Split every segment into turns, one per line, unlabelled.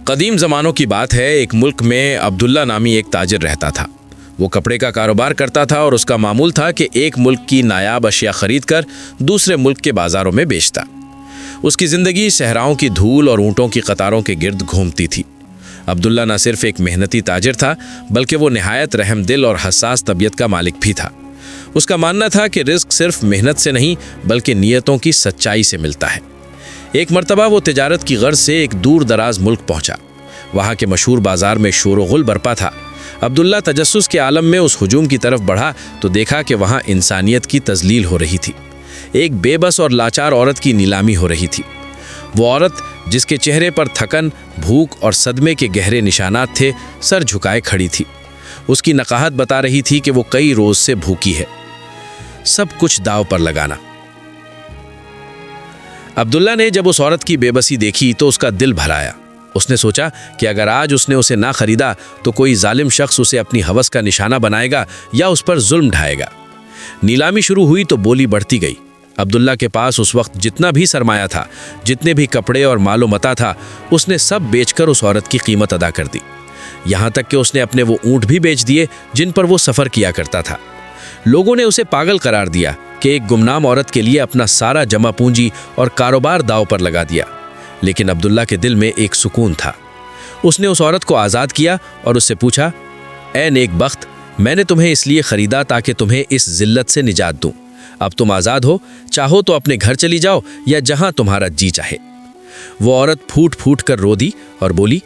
قدیم زمانوں کی بات ہے، ایک ملک میں عبداللہ نامی ایک تاجر رہتا تھا۔ وہ کپڑے کا کاروبار کرتا تھا اور اس کا معمول تھا کہ ایک ملک کی نایاب اشیاء خرید کر دوسرے ملک کے بازاروں میں بیچتا۔ اس کی زندگی صحراؤں کی دھول اور اونٹوں کی قطاروں کے گرد گھومتی تھی۔ عبداللہ نہ صرف ایک محنتی تاجر تھا بلکہ وہ نہایت رحم دل اور حساس طبیعت کا مالک بھی تھا۔ اس کا ماننا تھا کہ رزق صرف محنت سے نہیں بلکہ نیتوں کی سچائی سے ملتا ہے۔ ایک مرتبہ وہ تجارت کی غرض سے ایک دور دراز ملک پہنچا۔ وہاں کے مشہور بازار میں شور و غل برپا تھا۔ عبداللہ تجسس کے عالم میں اس ہجوم کی طرف بڑھا تو دیکھا کہ وہاں انسانیت کی تذلیل ہو رہی تھی۔ ایک بے بس اور لاچار عورت کی نیلامی ہو رہی تھی۔ وہ عورت جس کے چہرے پر تھکن، بھوک اور صدمے کے گہرے نشانات تھے، سر جھکائے کھڑی تھی۔ اس کی نقاہت بتا رہی تھی کہ وہ کئی روز سے بھوکی ہے۔ سب کچھ داؤ پر لگانا۔ عبداللہ نے جب اس عورت کی بے بسی دیکھی تو اس کا دل بھر آیا۔ اس نے سوچا کہ اگر آج اس نے اسے نہ خریدا تو کوئی ظالم شخص اسے اپنی ہوس کا نشانہ بنائے گا یا اس پر ظلم ڈھائے گا۔ نیلامی شروع ہوئی تو بولی بڑھتی گئی۔ عبداللہ کے پاس اس وقت جتنا بھی سرمایہ تھا، جتنے بھی کپڑے اور مال و متاع تھا، اس نے سب بیچ کر اس عورت کی قیمت ادا کر دی۔ یہاں تک کہ اس نے اپنے وہ اونٹ بھی بیچ دیے جن پر وہ سفر کیا کرتا تھا۔ لوگوں نے اسے پاگل قرار دیا کہ ایک گمنام عورت کے لیے اپنا سارا جمع پونجی اور کاروبار داؤ پر لگا دیا، لیکن عبداللہ کے دل میں ایک سکون تھا۔ اس نے اس عورت کو آزاد کیا اور اس سے پوچھا، اے نیک بخت، میں نے تمہیں اس لیے خریدا تاکہ تمہیں اس ذلت سے نجات دوں۔ اب تم آزاد ہو، چاہو تو اپنے گھر چلی جاؤ یا جہاں تمہارا جی چاہے۔ وہ عورت پھوٹ پھوٹ کر رو دی اور بولی،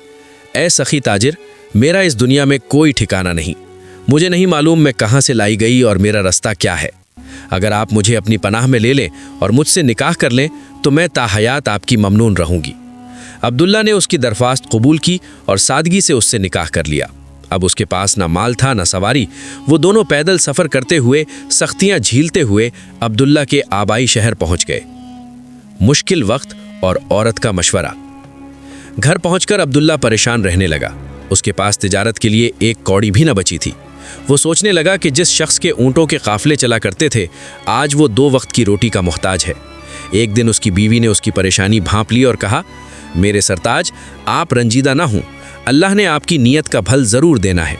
اے سخی تاجر، میرا اس دنیا میں کوئی ٹھکانہ نہیں۔ مجھے نہیں معلوم میں کہاں سے لائی گئی اور میرا رستہ کیا ہے۔ اگر آپ مجھے اپنی پناہ میں لے لیں اور مجھ سے نکاح کر لیں تو میں تا حیات آپ کی ممنون رہوں گی۔ عبداللہ نے اس کی درخواست قبول کی اور سادگی سے اس سے نکاح کر لیا۔ اب اس کے پاس نہ مال تھا نہ سواری۔ وہ دونوں پیدل سفر کرتے ہوئے، سختیاں جھیلتے ہوئے عبداللہ کے آبائی شہر پہنچ گئے۔ مشکل وقت اور عورت کا مشورہ۔ گھر پہنچ کر عبداللہ پریشان رہنے لگا۔ اس کے پاس تجارت کے لیے ایک کوڑی بھی نہ بچی تھی۔ وہ سوچنے لگا کہ جس شخص کے اونٹوں کے قافلے چلا کرتے تھے، آج وہ 2 وقت کی روٹی کا محتاج ہے۔ ایک دن اس کی بیوی نے اس کی پریشانی بھانپ لی اور کہا، میرے سرتاج، آپ رنجیدہ نہ ہوں، اللہ نے آپ کی نیت کا پھل ضرور دینا ہے۔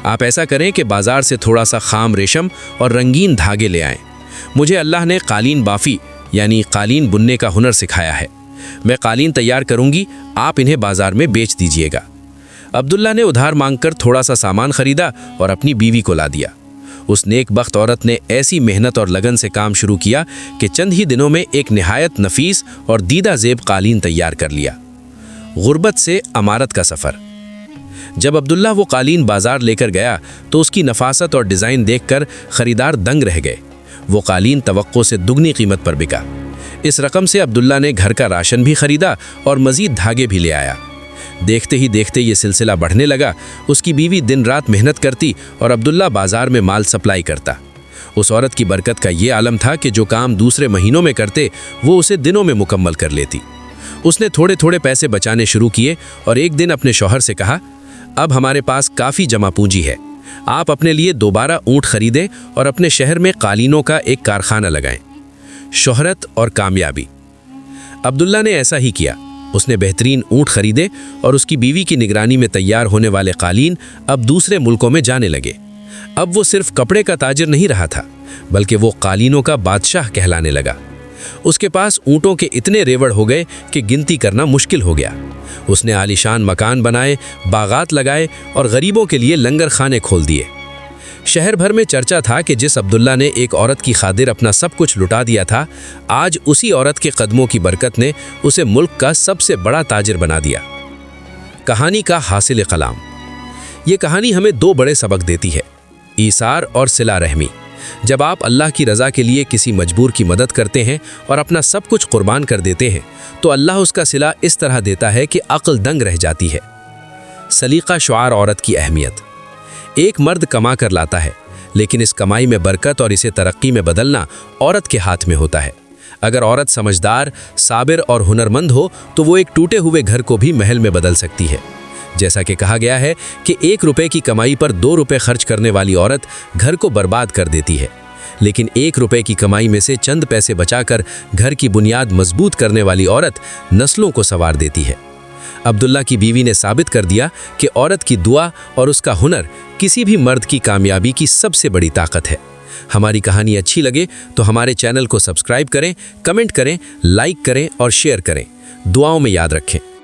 آپ ایسا کریں کہ بازار سے تھوڑا سا خام ریشم اور رنگین دھاگے لے آئیں۔ مجھے اللہ نے قالین بافی یعنی قالین بننے کا ہنر سکھایا ہے۔ میں قالین تیار کروں گی، آپ انہیں بازار میں بیچ دیجیے گا۔ عبداللہ نے ادھار مانگ کر تھوڑا سا سامان خریدا اور اپنی بیوی کو لا دیا۔ اس نیک بخت عورت نے ایسی محنت اور لگن سے کام شروع کیا کہ چند ہی دنوں میں ایک نہایت نفیس اور دیدہ زیب قالین تیار کر لیا۔ غربت سے امارت کا سفر۔ جب عبداللہ وہ قالین بازار لے کر گیا تو اس کی نفاست اور ڈیزائن دیکھ کر خریدار دنگ رہ گئے۔ وہ قالین توقع سے دگنی قیمت پر بکا۔ اس رقم سے عبداللہ نے گھر کا راشن بھی خریدا اور مزید دھاگے بھی لے آیا۔ دیکھتے ہی دیکھتے یہ سلسلہ بڑھنے لگا۔ اس کی بیوی دن رات محنت کرتی اور عبداللہ بازار میں مال سپلائی کرتا۔ اس عورت کی برکت کا یہ عالم تھا کہ جو کام دوسرے مہینوں میں کرتے وہ اسے دنوں میں مکمل کر لیتی۔ اس نے تھوڑے تھوڑے پیسے بچانے شروع کیے اور ایک دن اپنے شوہر سے کہا، اب ہمارے پاس کافی جمع پونجی ہے، آپ اپنے لیے دوبارہ اونٹ خریدیں اور اپنے شہر میں قالینوں کا ایک کارخانہ لگائیں۔ شہرت اور کامیابی۔ عبداللہ نے ایسا ہی کیا۔ اس نے بہترین اونٹ خریدے اور اس کی بیوی کی نگرانی میں تیار ہونے والے قالین اب دوسرے ملکوں میں جانے لگے۔ اب وہ صرف کپڑے کا تاجر نہیں رہا تھا بلکہ وہ قالینوں کا بادشاہ کہلانے لگا۔ اس کے پاس اونٹوں کے اتنے ریوڑ ہو گئے کہ گنتی کرنا مشکل ہو گیا۔ اس نے عالیشان مکان بنائے، باغات لگائے اور غریبوں کے لیے لنگر خانے کھول دیے۔ شہر بھر میں چرچا تھا کہ جس عبداللہ نے ایک عورت کی خاطر اپنا سب کچھ لٹا دیا تھا، آج اسی عورت کے قدموں کی برکت نے اسے ملک کا سب سے بڑا تاجر بنا دیا۔ کہانی کا حاصل کلام۔ یہ کہانی ہمیں 2 بڑے سبق دیتی ہے، ایثار اور صلہ رحمی۔ جب آپ اللہ کی رضا کے لیے کسی مجبور کی مدد کرتے ہیں اور اپنا سب کچھ قربان کر دیتے ہیں تو اللہ اس کا صلہ اس طرح دیتا ہے کہ عقل دنگ رہ جاتی ہے۔ سلیقہ شعار عورت کی اہمیت۔ ایک مرد کما کر لاتا ہے لیکن اس کمائی میں برکت اور اسے ترقی میں بدلنا عورت کے ہاتھ میں ہوتا ہے۔ اگر عورت سمجھدار، صابر اور ہنرمند ہو تو وہ ایک ٹوٹے ہوئے گھر کو بھی محل میں بدل سکتی ہے۔ جیسا کہ کہا گیا ہے کہ 1 روپے کی کمائی پر 2 روپے خرچ کرنے والی عورت گھر کو برباد کر دیتی ہے، لیکن 1 روپے کی کمائی میں سے چند پیسے بچا کر گھر کی بنیاد مضبوط کرنے والی عورت نسلوں کو سنوار دیتی ہے۔ عبداللہ کی بیوی نے ثابت کر دیا کہ عورت کی دعا اور اس کا ہنر کسی بھی مرد کی کامیابی کی سب سے بڑی طاقت ہے۔ ہماری کہانی اچھی لگے تو ہمارے چینل کو سبسکرائب کریں، کمنٹ کریں، لائک کریں اور شیئر کریں۔ دعاؤں میں یاد رکھیں۔